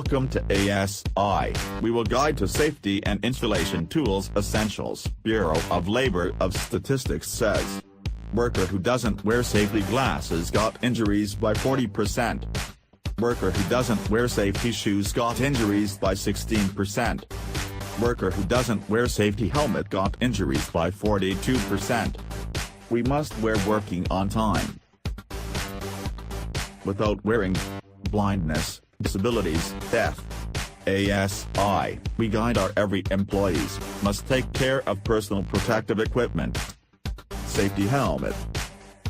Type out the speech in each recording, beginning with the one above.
Welcome to ASI. We will guide to safety and installation tools essentials. Bureau of Labor of Statistics says. Worker who doesn't wear safety glasses got injuries by 40%. Worker who doesn't wear safety shoes got injuries by 16%. Worker who doesn't wear safety helmet got injuries by 42%. We must wear working on time. Without wearing, blindness, disabilities, death. ASI, we guide our every employees, must take care of personal protective equipment. Safety helmet.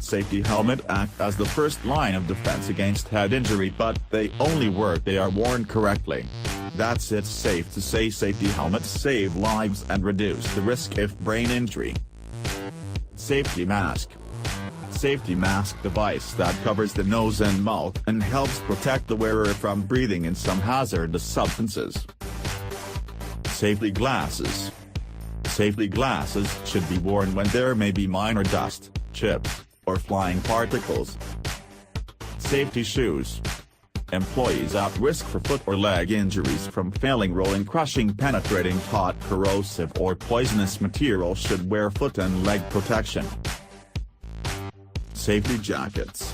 Safety helmet act as the first line of defense against head injury, but they only work they are worn correctly. That's it's safe to say safety helmets save lives and reduce the risk of brain injury. Safety mask. Safety mask device that covers the nose and mouth and helps protect the wearer from breathing in some hazardous substances. Safety glasses. Safety glasses should be worn when there may be minor dust, chips, or flying particles. Safety shoes. Employees at risk for foot or leg injuries from failing, rolling, crushing, penetrating hot, corrosive or poisonous material should wear foot and leg protection. Safety jackets.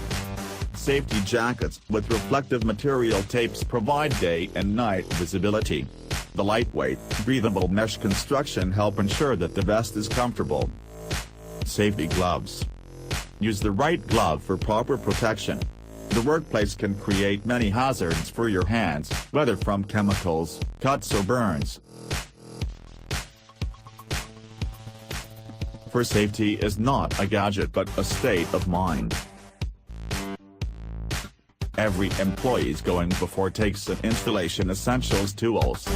Safety jackets with reflective material tapes provide day and night visibility. The lightweight, breathable mesh construction help ensure that the vest is comfortable. Safety gloves. Use the right glove for proper protection. The workplace can create many hazards for your hands, whether from chemicals, cuts or burns. For safety is not a gadget but a state of mind. Every employee's going before takes an installation essentials tools.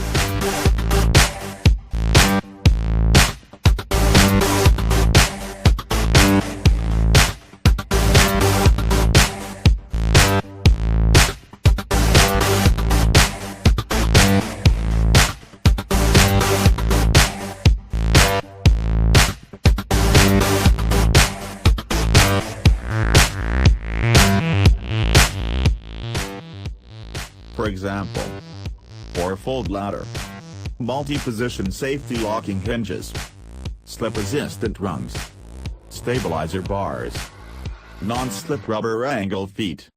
For example, 4-fold ladder, multi-position safety locking hinges, slip-resistant rungs, stabilizer bars, non-slip rubber angle feet.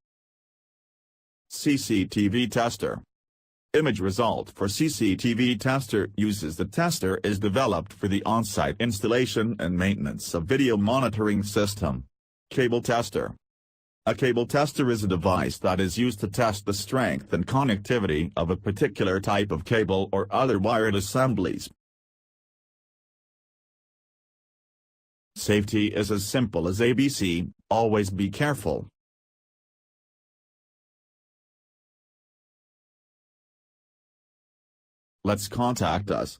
CCTV tester. Image result for CCTV tester uses the tester is developed for the on-site installation and maintenance of video monitoring system. Cable tester. A cable tester is a device that is used to test the strength and connectivity of a particular type of cable or other wired assemblies. Safety is as simple as ABC, always be careful. Let's contact us.